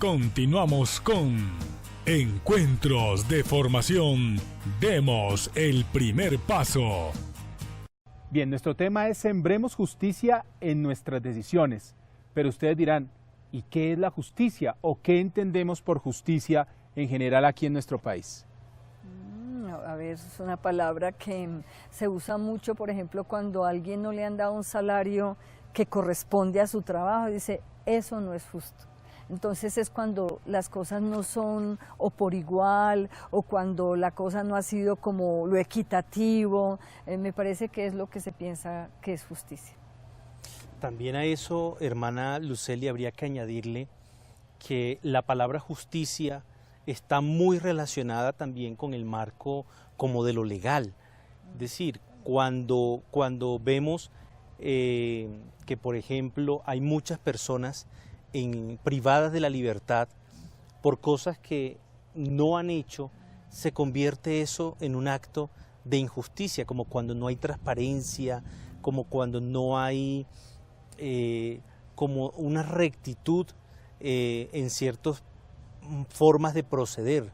Continuamos con Encuentros de Formación. Demos el primer paso. Bien, nuestro tema es sembremos justicia en nuestras decisiones. Pero ustedes dirán, ¿y qué es la justicia? ¿O qué entendemos por justicia en general aquí en nuestro país? A ver, es una palabra que se usa mucho, por ejemplo, cuando a alguien no le han dado un salario que corresponde a su trabajo, dice, eso no es justo. Entonces es cuando las cosas no son o por igual, o cuando la cosa no ha sido como lo equitativo. Me parece que es lo que se piensa que es justicia. También a eso, hermana Lucely, habría que añadirle que la palabra justicia está muy relacionada también con el marco como de lo legal. Es decir, cuando vemos que, por ejemplo, hay muchas personas privadas de la libertad por cosas que no han hecho, se convierte eso en un acto de injusticia, como cuando no hay transparencia, como cuando no hay como una rectitud en ciertas formas de proceder,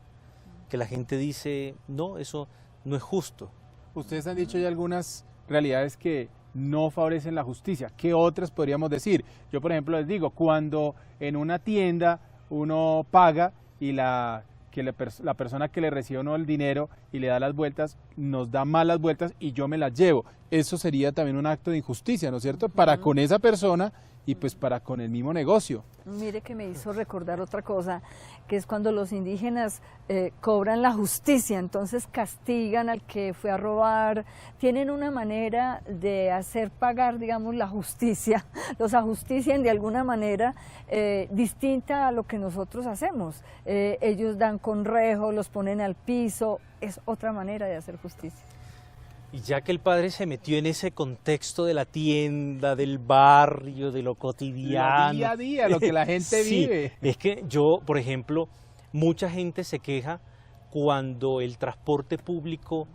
que la gente dice, no, eso no es justo. Ustedes han dicho ya algunas realidades que no favorecen la justicia. ¿Qué otras podríamos decir? Yo, por ejemplo, les digo, cuando en una tienda uno paga y la persona que le recibe uno el dinero y le da las vueltas, nos da mal las vueltas y yo me las llevo. Eso sería también un acto de injusticia, ¿no es cierto? Para con esa persona y pues para con el mismo negocio. Mire que me hizo recordar otra cosa, que es cuando los indígenas cobran la justicia, entonces castigan al que fue a robar, tienen una manera de hacer pagar, digamos, la justicia, los ajustician de alguna manera distinta a lo que nosotros hacemos. Ellos dan conrejo, los ponen al piso, es otra manera de hacer justicia. Y ya que el padre se metió en ese contexto de la tienda, del barrio, de lo cotidiano. Lo día a día, lo que la gente sí, vive. Es que yo, por ejemplo, mucha gente se queja cuando el transporte público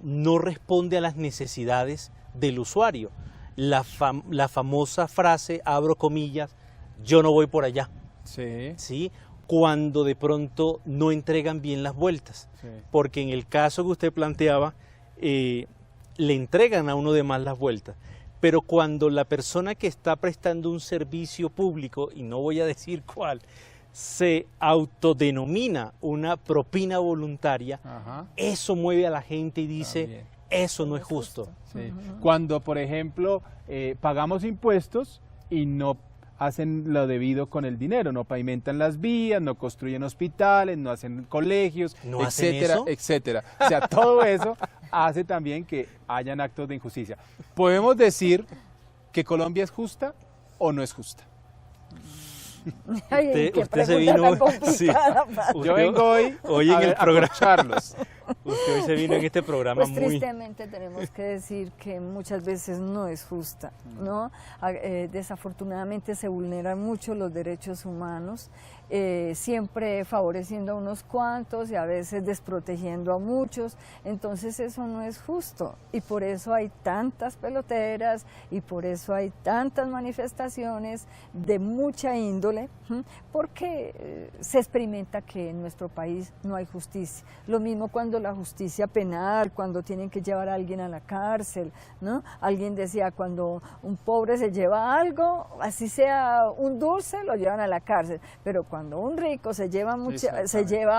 no responde a las necesidades del usuario. La famosa frase, abro comillas, yo no voy por allá. Sí. ¿Sí? Cuando de pronto no entregan bien las vueltas. Sí. Porque en el caso que usted planteaba, le entregan a uno de más las vueltas, pero cuando la persona que está prestando un servicio público, y no voy a decir cuál, se autodenomina una propina voluntaria, Ajá. Eso mueve a la gente y dice, También. Eso no es justo. Sí. Cuando, por ejemplo, pagamos impuestos y no hacen lo debido con el dinero, no pavimentan las vías, no construyen hospitales, no hacen colegios, ¿No etcétera, hacen eso? etcétera. O sea, todo eso hace también que hayan actos de injusticia. ¿Podemos decir que Colombia es justa o no es justa? Ay, usted se vino, sí. Yo vengo hoy en el programa. Charlos. Usted hoy se vino en este programa Pues muy... tristemente tenemos que decir que muchas veces no es justa, ¿no? Desafortunadamente se vulneran mucho los derechos humanos, siempre favoreciendo a unos cuantos y a veces desprotegiendo a muchos, entonces eso no es justo y por eso hay tantas peloteras y por eso hay tantas manifestaciones de mucha índole, porque se experimenta que en nuestro país no hay justicia. Lo mismo cuando la justicia penal, cuando tienen que llevar a alguien a la cárcel, ¿no? Alguien decía, cuando un pobre se lleva algo, así sea un dulce, lo llevan a la cárcel, pero cuando un rico se lleva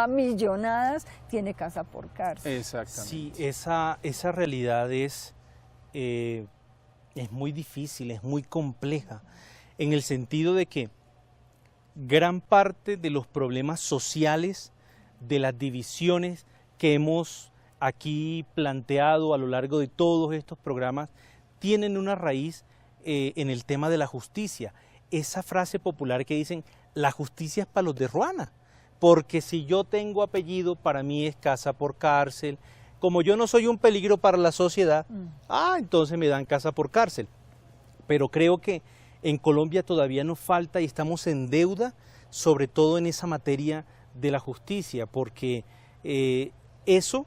millonadas, tiene casa por cárcel. Exactamente. Sí, esa realidad es muy difícil, es muy compleja, en el sentido de que gran parte de los problemas sociales, de las divisiones que hemos aquí planteado a lo largo de todos estos programas, tienen una raíz en el tema de la justicia. Esa frase popular que dicen, la justicia es para los de Ruana, porque si yo tengo apellido, para mí es casa por cárcel. Como yo no soy un peligro para la sociedad, entonces me dan casa por cárcel. Pero creo que en Colombia todavía nos falta y estamos en deuda, sobre todo en esa materia de la justicia, porque eso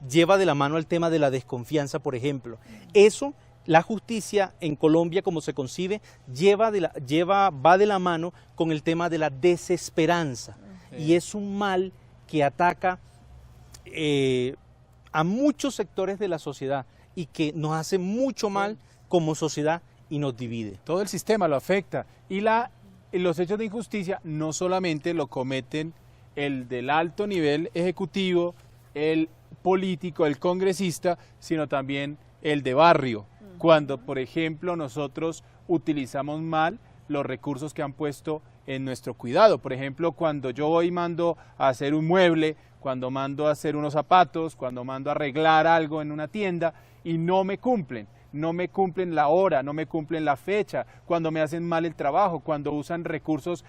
lleva de la mano al tema de la desconfianza, por ejemplo. Eso la justicia en Colombia, como se concibe, va de la mano con el tema de la desesperanza. Y es un mal que ataca a muchos sectores de la sociedad y que nos hace mucho mal como sociedad y nos divide. Todo el sistema lo afecta. Y los hechos de injusticia no solamente lo cometen el del alto nivel ejecutivo, el político, el congresista, sino también el de barrio. Cuando, por ejemplo, nosotros utilizamos mal los recursos que han puesto en nuestro cuidado. Por ejemplo, cuando yo voy y mando a hacer un mueble, cuando mando a hacer unos zapatos, cuando mando a arreglar algo en una tienda y no me cumplen la hora, no me cumplen la fecha, cuando me hacen mal el trabajo, cuando usan recursos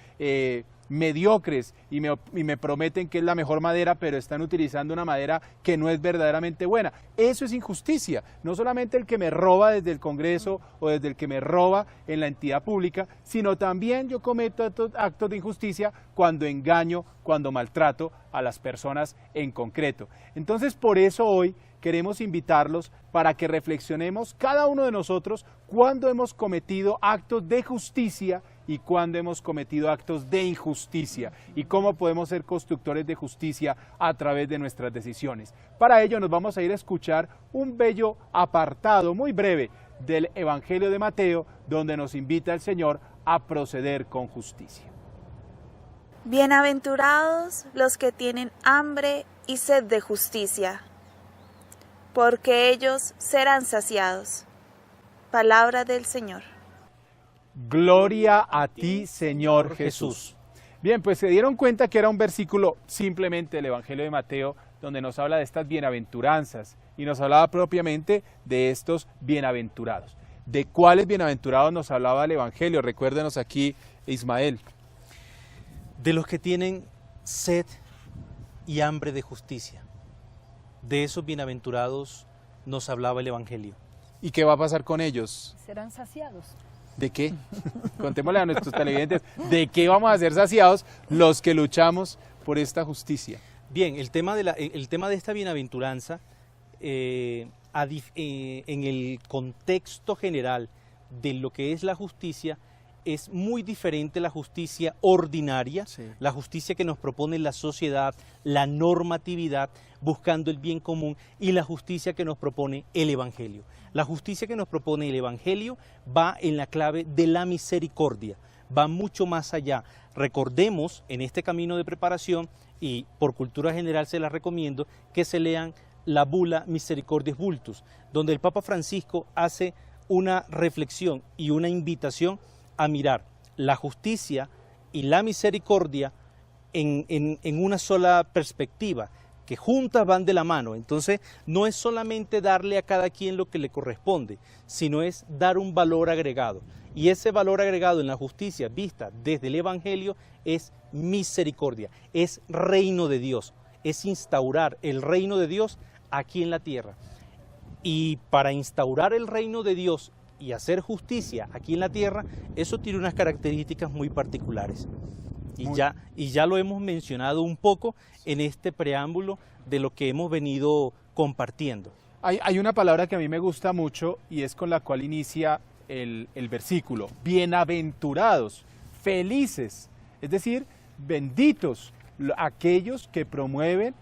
mediocres y me prometen que es la mejor madera, pero están utilizando una madera que no es verdaderamente buena. Eso es injusticia, no solamente el que me roba desde el Congreso o desde el que me roba en la entidad pública, sino también yo cometo actos de injusticia cuando engaño, cuando maltrato a las personas en concreto. Entonces, por eso hoy queremos invitarlos para que reflexionemos cada uno de nosotros cuándo hemos cometido actos de justicia y cuándo hemos cometido actos de injusticia y cómo podemos ser constructores de justicia a través de nuestras decisiones. Para ello nos vamos a ir a escuchar un bello apartado muy breve del Evangelio de Mateo, donde nos invita el Señor a proceder con justicia. Bienaventurados los que tienen hambre y sed de justicia, porque ellos serán saciados. Palabra del Señor. Gloria a ti, Señor Jesús. Bien, pues se dieron cuenta que era un versículo simplemente del Evangelio de Mateo, donde nos habla de estas bienaventuranzas y nos hablaba propiamente de estos bienaventurados. ¿De cuáles bienaventurados nos hablaba el Evangelio? Recuérdenos aquí, Ismael. De los que tienen sed y hambre de justicia. De esos bienaventurados nos hablaba el Evangelio. ¿Y qué va a pasar con ellos? Serán saciados. ¿De qué? Contémosle a nuestros televidentes, ¿de qué vamos a ser saciados los que luchamos por esta justicia? Bien, el tema de esta bienaventuranza, en el contexto general de lo que es la justicia, es muy diferente la justicia ordinaria, sí, la justicia que nos propone la sociedad, la normatividad, buscando el bien común, y la justicia que nos propone el Evangelio. La justicia que nos propone el Evangelio va en la clave de la misericordia, va mucho más allá. Recordemos en este camino de preparación, y por cultura general se las recomiendo, que se lean la bula Misericordias Vultus, donde el Papa Francisco hace una reflexión y una invitación a mirar la justicia y la misericordia en una sola perspectiva, que juntas van de la mano. Entonces no es solamente darle a cada quien lo que le corresponde, sino es dar un valor agregado. Y ese valor agregado en la justicia vista desde el Evangelio es misericordia, es reino de Dios, es instaurar el reino de Dios aquí en la tierra. Y para instaurar el reino de Dios y hacer justicia aquí en la tierra, eso tiene unas características muy particulares. Y ya lo hemos mencionado un poco en este preámbulo de lo que hemos venido compartiendo. Hay una palabra que a mí me gusta mucho y es con la cual inicia el versículo. Bienaventurados, felices, es decir, benditos aquellos que promueven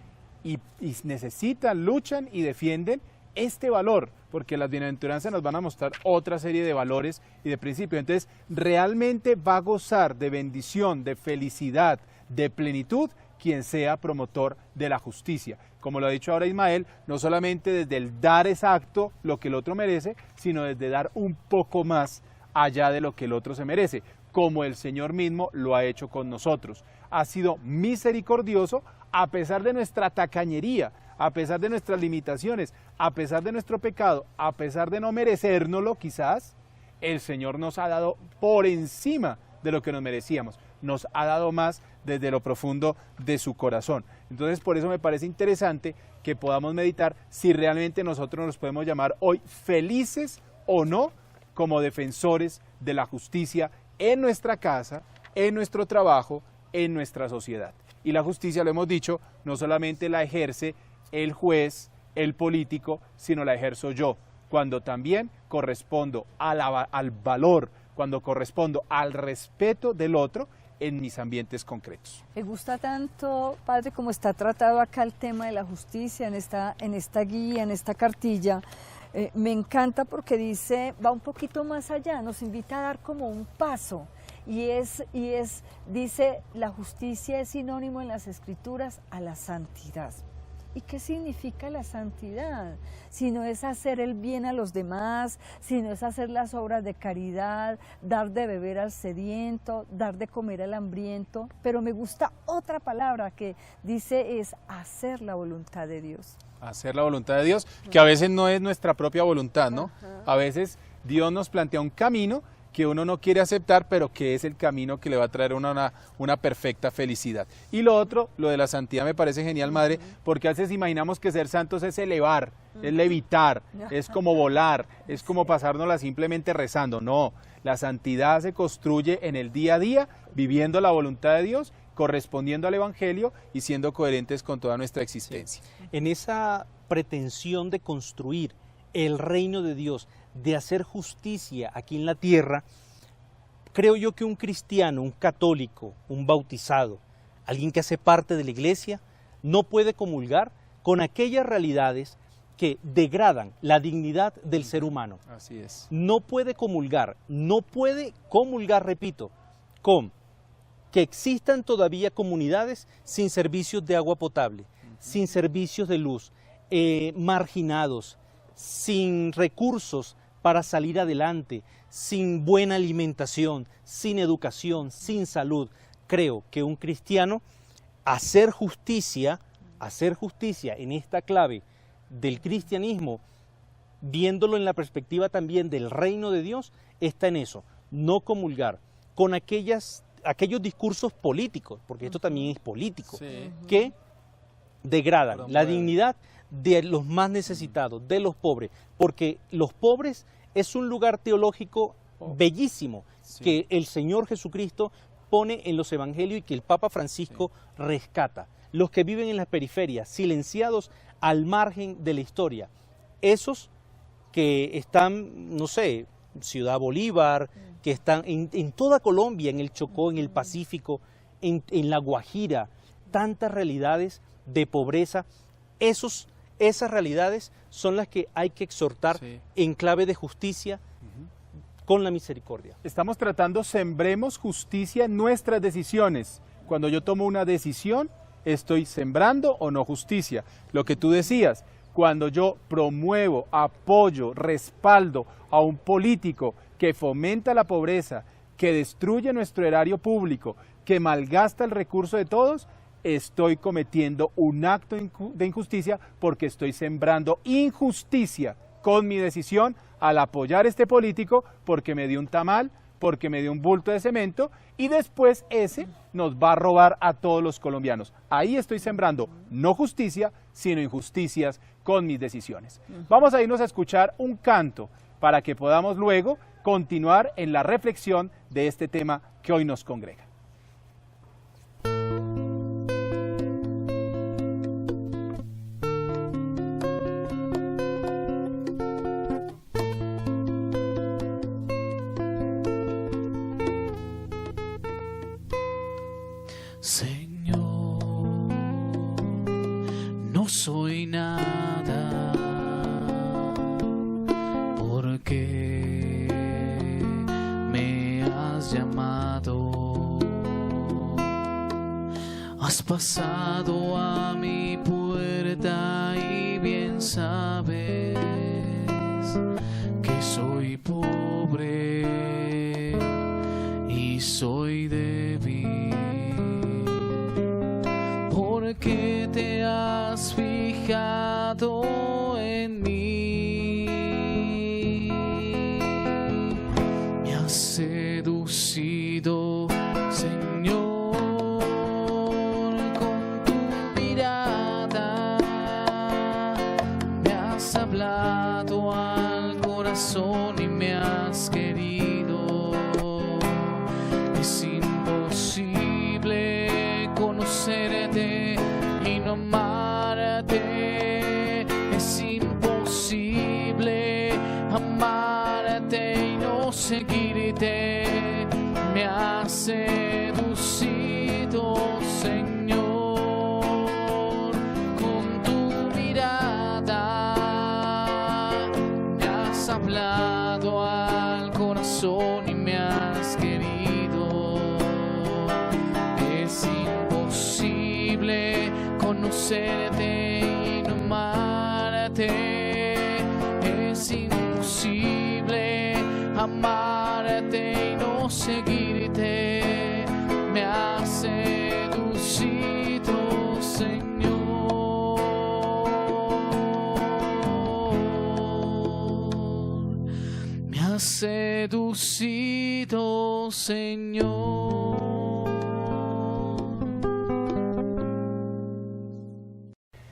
y necesitan, luchan y defienden este valor, porque las bienaventuranzas nos van a mostrar otra serie de valores y de principios. Entonces, realmente va a gozar de bendición, de felicidad, de plenitud, quien sea promotor de la justicia. Como lo ha dicho ahora Ismael, no solamente desde el dar exacto lo que el otro merece, sino desde dar un poco más allá de lo que el otro se merece, como el Señor mismo lo ha hecho con nosotros. Ha sido misericordioso a pesar de nuestra tacañería, a pesar de nuestras limitaciones, a pesar de nuestro pecado, a pesar de no merecérnoslo quizás, el Señor nos ha dado por encima de lo que nos merecíamos, nos ha dado más desde lo profundo de su corazón. Entonces, por eso me parece interesante que podamos meditar si realmente nosotros nos podemos llamar hoy felices o no como defensores de la justicia en nuestra casa, en nuestro trabajo, en nuestra sociedad. Y la justicia, lo hemos dicho, no solamente la ejerce el juez, el político, sino la ejerzo yo, cuando también correspondo al valor, cuando correspondo al respeto del otro en mis ambientes concretos. Me gusta tanto, padre, como está tratado acá el tema de la justicia en esta guía, en esta cartilla. Me encanta porque dice, va un poquito más allá, nos invita a dar como un paso. Dice, la justicia es sinónimo en las Escrituras a la santidad. ¿Y qué significa la santidad? Si no es hacer el bien a los demás, si no es hacer las obras de caridad, dar de beber al sediento, dar de comer al hambriento. Pero me gusta otra palabra que dice es hacer la voluntad de Dios. Hacer la voluntad de Dios, que a veces no es nuestra propia voluntad, ¿no? A veces Dios nos plantea un camino que uno no quiere aceptar, pero que es el camino que le va a traer una perfecta felicidad. Y lo otro, lo de la santidad me parece genial, madre, porque a veces imaginamos que ser santos es elevar, es levitar, es como volar, es como pasárnosla simplemente rezando. No, la santidad se construye en el día a día, viviendo la voluntad de Dios, correspondiendo al Evangelio y siendo coherentes con toda nuestra existencia. Sí. En esa pretensión de construir el reino de Dios, de hacer justicia aquí en la tierra, creo yo que un cristiano, un católico, un bautizado, alguien que hace parte de la iglesia, no puede comulgar con aquellas realidades que degradan la dignidad del ser humano. Así es. No puede comulgar, repito, con que existan todavía comunidades sin servicios de agua potable, sin servicios de luz, marginados, sin recursos para salir adelante, sin buena alimentación, sin educación, sin salud. Creo que un cristiano, hacer justicia en esta clave del cristianismo, viéndolo en la perspectiva también del reino de Dios, está en eso, no comulgar con aquellos discursos políticos, porque esto también es político, Sí. que degradan la dignidad de los más necesitados, de los pobres, porque los pobres es un lugar teológico bellísimo, Sí. que el Señor Jesucristo pone en los evangelios y que el Papa Francisco rescata. Los que viven en las periferias, silenciados al margen de la historia, esos que están, no sé, Ciudad Bolívar, que están en toda Colombia, en el Chocó, en el Pacífico, en La Guajira, tantas realidades de pobreza, esas realidades son las que hay que exhortar en clave de justicia con la misericordia. Estamos tratando, sembremos justicia en nuestras decisiones. Cuando yo tomo una decisión, estoy sembrando o no justicia. Lo que tú decías, cuando yo promuevo, apoyo, respaldo a un político que fomenta la pobreza, que destruye nuestro erario público, que malgasta el recurso de todos, estoy cometiendo un acto de injusticia porque estoy sembrando injusticia con mi decisión al apoyar a este político porque me dio un tamal, porque me dio un bulto de cemento y después ese nos va a robar a todos los colombianos. Ahí estoy sembrando no justicia, sino injusticias con mis decisiones. Vamos a irnos a escuchar un canto para que podamos luego continuar en la reflexión de este tema que hoy nos congrega. Señor, no soy nada porque me has llamado, has pasado a mi puerta y bien sabes que soy pobre y soy débil. Porque te has fijado en mí, me has seducido, Señor, con tu mirada, me has hablado al corazón y me has querido. Es imposible conocerte y no amarte Señor, con tu mirada me has hablado al corazón y me has querido. Es imposible conocerte y no amarte. Es imposible amarte y no seguirte. Me has seducido, Señor. Me has seducido, Señor.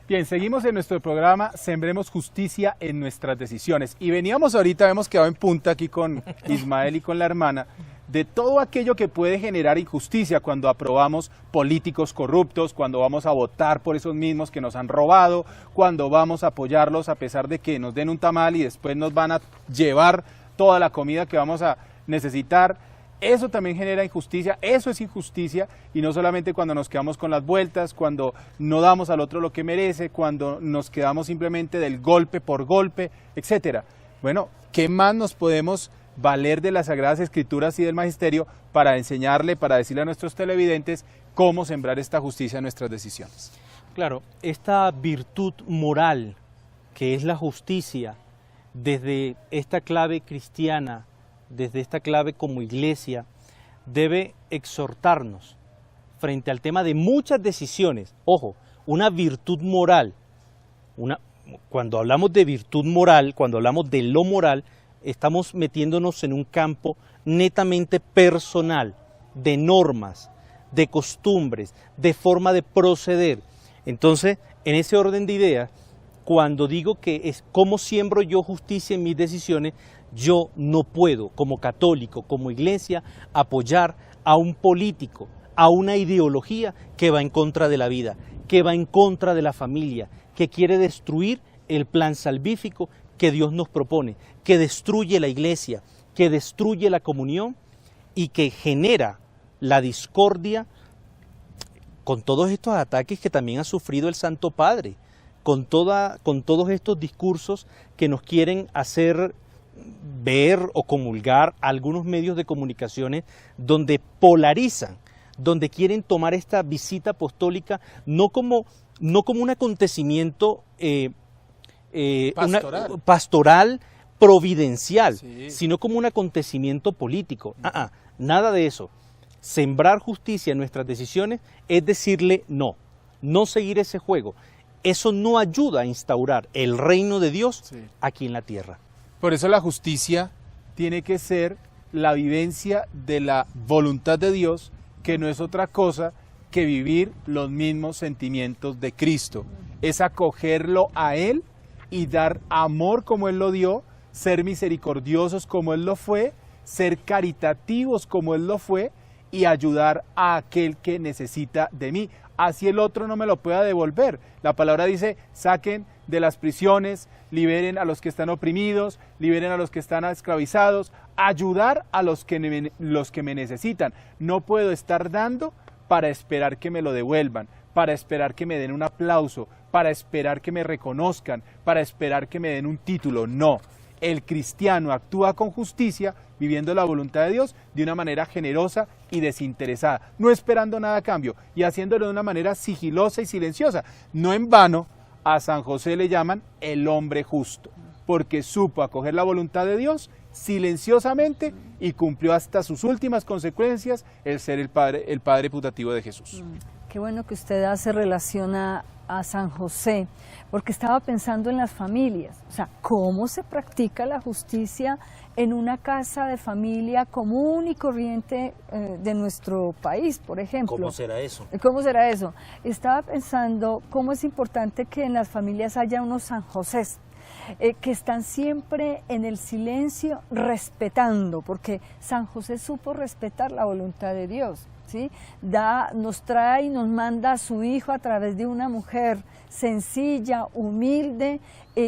Bien, seguimos en nuestro programa Sembremos Justicia en Nuestras Decisiones. Y veníamos ahorita, hemos quedado en punta aquí con Ismael y con la hermana, de todo aquello que puede generar injusticia cuando aprobamos políticos corruptos, cuando vamos a votar por esos mismos que nos han robado, cuando vamos a apoyarlos a pesar de que nos den un tamal y después nos van a llevar toda la comida que vamos a necesitar. Eso también genera injusticia, eso es injusticia, y no solamente cuando nos quedamos con las vueltas, cuando no damos al otro lo que merece, cuando nos quedamos simplemente del golpe por golpe, etcétera. Bueno, ¿qué más nos podemos valer de las Sagradas Escrituras y del Magisterio para enseñarle, para decirle a nuestros televidentes cómo sembrar esta justicia en nuestras decisiones? Claro, esta virtud moral que es la justicia, desde esta clave cristiana, desde esta clave como iglesia, debe exhortarnos frente al tema de muchas decisiones. Ojo, una virtud moral, cuando hablamos de virtud moral, cuando hablamos de lo moral, estamos metiéndonos en un campo netamente personal, de normas, de costumbres, de forma de proceder. Entonces, en ese orden de ideas, cuando digo que es cómo siembro yo justicia en mis decisiones, yo no puedo, como católico, como iglesia, apoyar a un político, a una ideología que va en contra de la vida, que va en contra de la familia, que quiere destruir el plan salvífico que Dios nos propone, que destruye la iglesia, que destruye la comunión y que genera la discordia con todos estos ataques que también ha sufrido el Santo Padre, con todos estos discursos que nos quieren hacer ver o comulgar algunos medios de comunicaciones donde polarizan, donde quieren tomar esta visita apostólica no como un acontecimiento pastoral, providencial, sí, sino como un acontecimiento político. Nada de eso. Sembrar justicia en nuestras decisiones es decirle no seguir ese juego. Eso no ayuda a instaurar el reino de Dios aquí en la tierra. Por eso la justicia tiene que ser la vivencia de la voluntad de Dios, que no es otra cosa que vivir los mismos sentimientos de Cristo. Es acogerlo a Él y dar amor como Él lo dio, ser misericordiosos como Él lo fue, ser caritativos como Él lo fue y ayudar a aquel que necesita de mí. Así el otro no me lo pueda devolver. La palabra dice, saquen de las prisiones, liberen a los que están oprimidos, liberen a los que están esclavizados, ayudar a los que me necesitan. No puedo estar dando para esperar que me lo devuelvan, para esperar que me den un aplauso, para esperar que me reconozcan, para esperar que me den un título. No, el cristiano actúa con justicia, viviendo la voluntad de Dios de una manera generosa y desinteresada, no esperando nada a cambio y haciéndolo de una manera sigilosa y silenciosa. No en vano a San José le llaman el hombre justo, porque supo acoger la voluntad de Dios silenciosamente y cumplió hasta sus últimas consecuencias el ser el padre putativo de Jesús. Qué bueno que usted hace relación a San José, porque estaba pensando en las familias, o sea, cómo se practica la justicia en una casa de familia común y corriente de nuestro país, por ejemplo. ¿Cómo será eso? ¿Cómo será eso? Estaba pensando cómo es importante que en las familias haya unos San Josés, que están siempre en el silencio respetando, porque San José supo respetar la voluntad de Dios. ¿Sí? Nos trae y nos manda a su hijo a través de una mujer sencilla, humilde.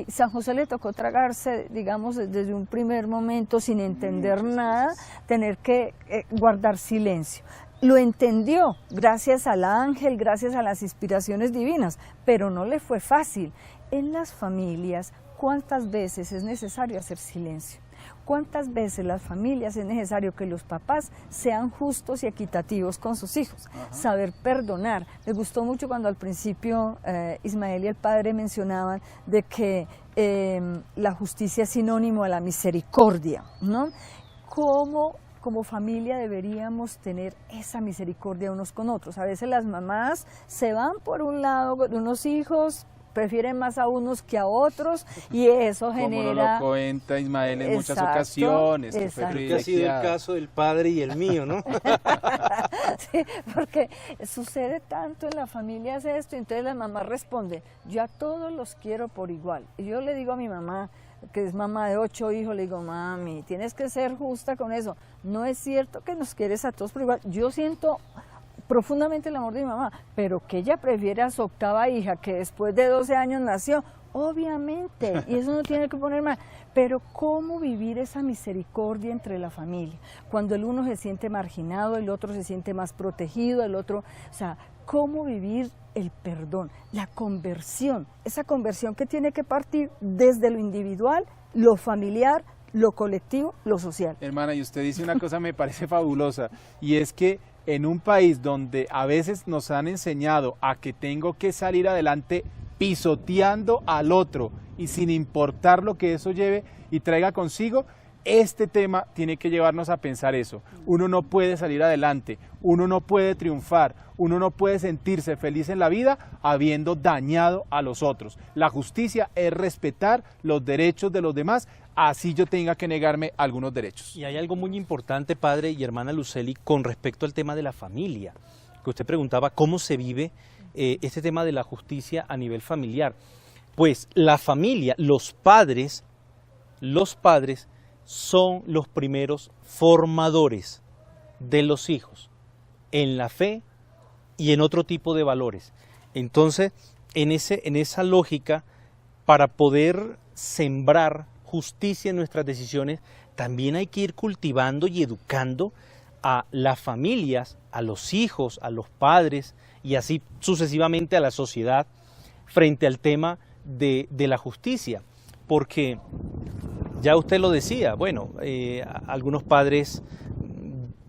San José le tocó tragarse, digamos, desde un primer momento, sin entender nada, tener que guardar silencio. lo entendió gracias al ángel, gracias a las inspiraciones divinas, pero no le fue fácil. En las familias, ¿cuántas veces es necesario hacer silencio? ¿Cuántas veces las familias es necesario que los papás sean justos y equitativos con sus hijos? Saber perdonar. Me gustó mucho cuando al principio Ismael y el padre mencionaban de que la justicia es sinónimo a la misericordia, ¿no? Como familia deberíamos tener esa misericordia unos con otros. A veces las mamás se van por un lado de unos hijos, prefieren más a unos que a otros y eso genera... Como lo cuenta Ismael en muchas ocasiones. Que fue Creo que ha sido el caso del padre y el mío, ¿no? Sí, porque sucede tanto en las familias esto, entonces la mamá responde, yo a todos los quiero por igual. Y yo le digo a mi mamá, que es mamá de 8 hijos, le digo, mami, tienes que ser justa con eso. No es cierto que nos quieres a todos por igual. Yo siento profundamente el amor de mi mamá, pero que ella prefiere a su 8ª hija, que después de 12 años nació, obviamente, y eso no tiene que poner mal. Pero ¿cómo vivir esa misericordia entre la familia? Cuando el uno se siente marginado, el otro se siente más protegido, el otro, o sea, ¿cómo vivir el perdón, la conversión? Esa conversión que tiene que partir desde lo individual, lo familiar, lo colectivo, lo social. Hermana, y usted dice una cosa me parece fabulosa, y es que en un país donde a veces nos han enseñado a que tengo que salir adelante pisoteando al otro y sin importar lo que eso lleve y traiga consigo, este tema tiene que llevarnos a pensar eso. Uno no puede salir adelante, uno no puede triunfar, uno no puede sentirse feliz en la vida habiendo dañado a los otros. La justicia es respetar los derechos de los demás, así yo tenga que negarme algunos derechos. Y hay algo muy importante, padre y hermana Lucely, con respecto al tema de la familia, que usted preguntaba cómo se vive este tema de la justicia a nivel familiar. Pues la familia, los padres son los primeros formadores de los hijos en la fe y en otro tipo de valores. Entonces, en esa lógica, para poder sembrar justicia en nuestras decisiones, también hay que ir cultivando y educando a las familias, a los hijos, a los padres y así sucesivamente a la sociedad frente al tema de la justicia. Porque ya usted lo decía, bueno, algunos padres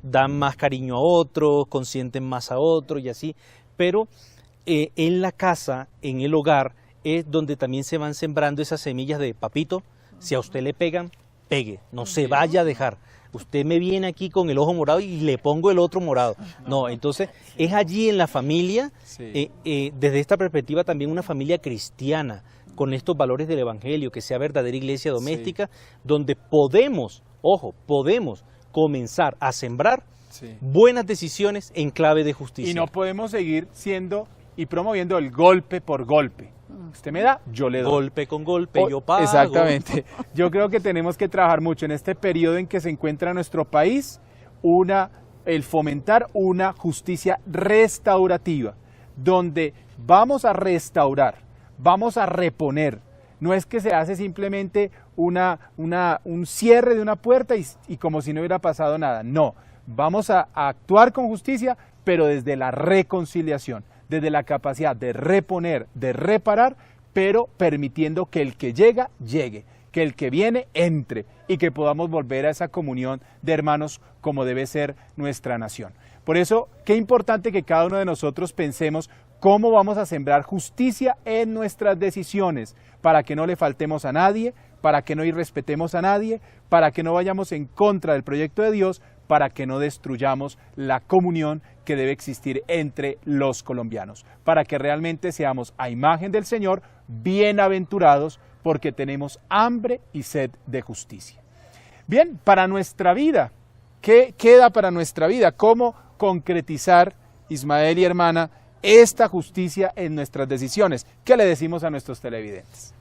dan más cariño a otros, consienten más a otros y así, pero en la casa, en el hogar, es donde también se van sembrando esas semillas de papito, si a usted le pegan, pegue, no se vaya a dejar. Usted me viene aquí con el ojo morado y le pongo el otro morado. No, entonces es allí en la familia, desde esta perspectiva también una familia cristiana, con estos valores del Evangelio, que sea verdadera iglesia doméstica, donde podemos comenzar a sembrar buenas decisiones en clave de justicia. Y no podemos seguir siendo y promoviendo el golpe por golpe. Usted me da, yo le doy. Golpe con golpe, yo pago. Exactamente. Yo creo que tenemos que trabajar mucho en este periodo en que se encuentra nuestro país, el fomentar una justicia restaurativa, donde vamos a restaurar, vamos a reponer. No es que se hace simplemente un cierre de una puerta y como si no hubiera pasado nada. No, vamos a actuar con justicia, pero desde la reconciliación, desde la capacidad de reponer, de reparar, pero permitiendo que el que llega, llegue, que el que viene, entre y que podamos volver a esa comunión de hermanos como debe ser nuestra nación. Por eso, qué importante que cada uno de nosotros pensemos cómo vamos a sembrar justicia en nuestras decisiones, para que no le faltemos a nadie, para que no irrespetemos a nadie, para que no vayamos en contra del proyecto de Dios, para que no destruyamos la comunión que debe existir entre los colombianos, para que realmente seamos a imagen del Señor, bienaventurados, porque tenemos hambre y sed de justicia. Bien, para nuestra vida, ¿qué queda para nuestra vida? ¿Cómo concretizar, Ismael y hermana, esta justicia en nuestras decisiones? ¿Qué le decimos a nuestros televidentes?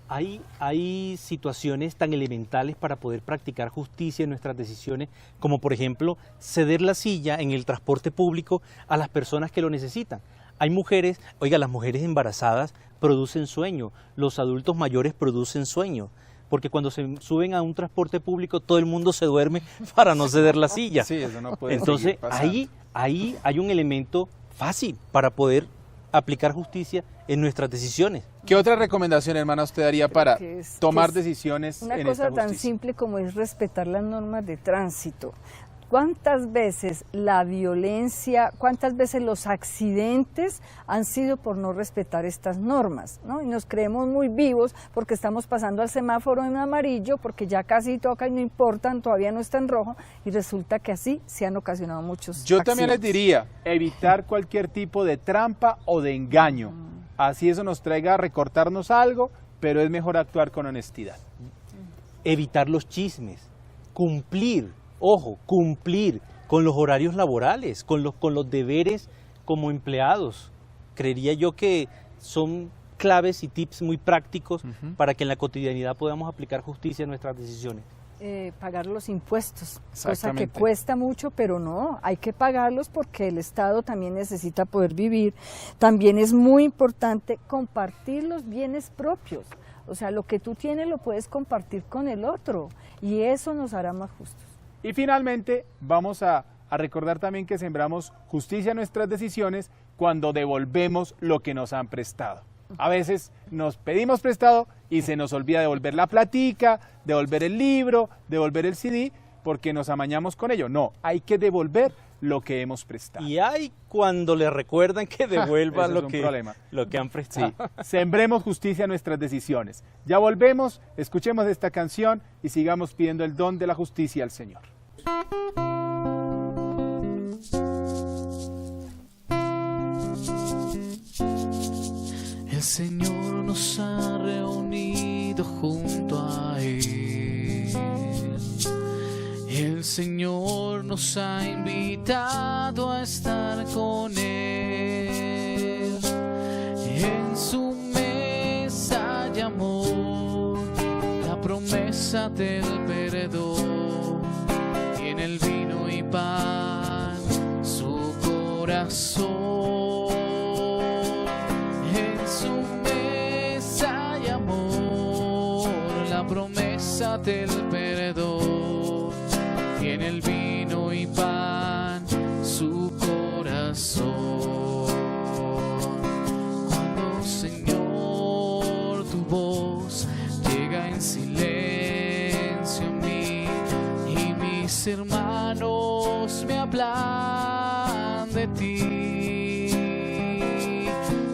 Hay situaciones tan elementales para poder practicar justicia en nuestras decisiones, como por ejemplo ceder la silla en el transporte público a las personas que lo necesitan. Hay mujeres, las mujeres embarazadas producen sueño, los adultos mayores producen sueño. porque cuando se suben a un transporte público todo el mundo se duerme para no ceder la silla. Sí, eso no puede Entonces seguir pasando. ahí hay un elemento fácil para poder aplicar justicia en nuestras decisiones. ¿Qué otra recomendación, hermana, usted daría para que tomar es decisiones una en cosa esta tan justicia? simple como es respetar las normas de tránsito. ¿Cuántas veces la violencia, cuántas veces los accidentes han sido por no respetar estas normas, ¿no? Y nos creemos muy vivos porque estamos pasando al semáforo en amarillo, porque ya casi toca y no importan, todavía no está en rojo, y resulta que así se han ocasionado muchos Yo también les accidentes. diría, evitar cualquier tipo de trampa o de engaño. Así eso nos traiga a recortarnos algo, pero es mejor actuar con honestidad. Evitar los chismes, cumplir con los horarios laborales, con los deberes como empleados. Creería yo que son claves y tips muy prácticos para que en la cotidianidad podamos aplicar justicia en nuestras decisiones. Pagar los impuestos, cosa que Exactamente. cuesta mucho, pero no, hay que pagarlos porque el Estado también necesita poder vivir. También es muy importante compartir los bienes propios, o sea, lo que tú tienes lo puedes compartir con el otro y eso nos hará más justos. Y finalmente, vamos a recordar también que sembramos justicia en nuestras decisiones cuando devolvemos lo que nos han prestado. A veces nos pedimos prestado y se nos olvida devolver la platica, devolver el libro, devolver el CD, porque nos amañamos con ello. No, hay que devolver lo que hemos prestado. Y hay cuando le recuerdan que devuelvan Ese es un problema. lo que han prestado. Sí, sembremos justicia en nuestras decisiones. Ya volvemos, escuchemos esta canción y sigamos pidiendo el don de la justicia al Señor. El Señor nos ha reunido junto a Él. El Señor nos ha invitado a estar con Él. En su mesa hay amor, la promesa del perdón. Y en el vino y pan, su corazón. Promesa del perdón, tiene el vino y pan, su corazón. Cuando, Señor, tu voz llega en silencio a mí y mis hermanos me hablan de ti,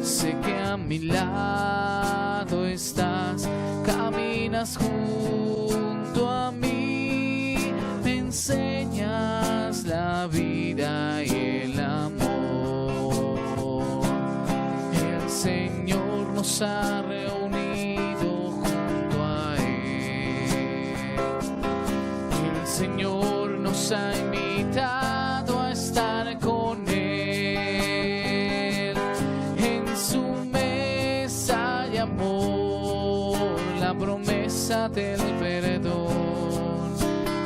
sé que a mi lado estás, caminas junto a mí, me enseñas la vida y el amor. El Señor nos ha reunido junto a Él. El Señor nos ha invitado a estar con Él. En su mesa hay amor, la promesa del perdón,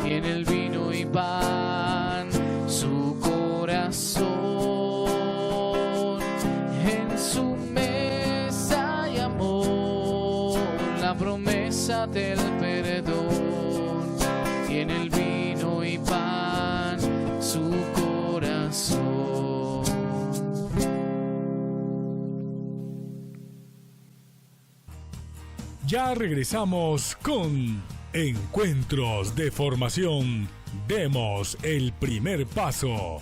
y en el vino y pan, su corazón. En su mesa hay amor, la promesa del perdón, y en el vino y pan, su corazón. Ya regresamos con Encuentros de Formación. Demos el primer paso.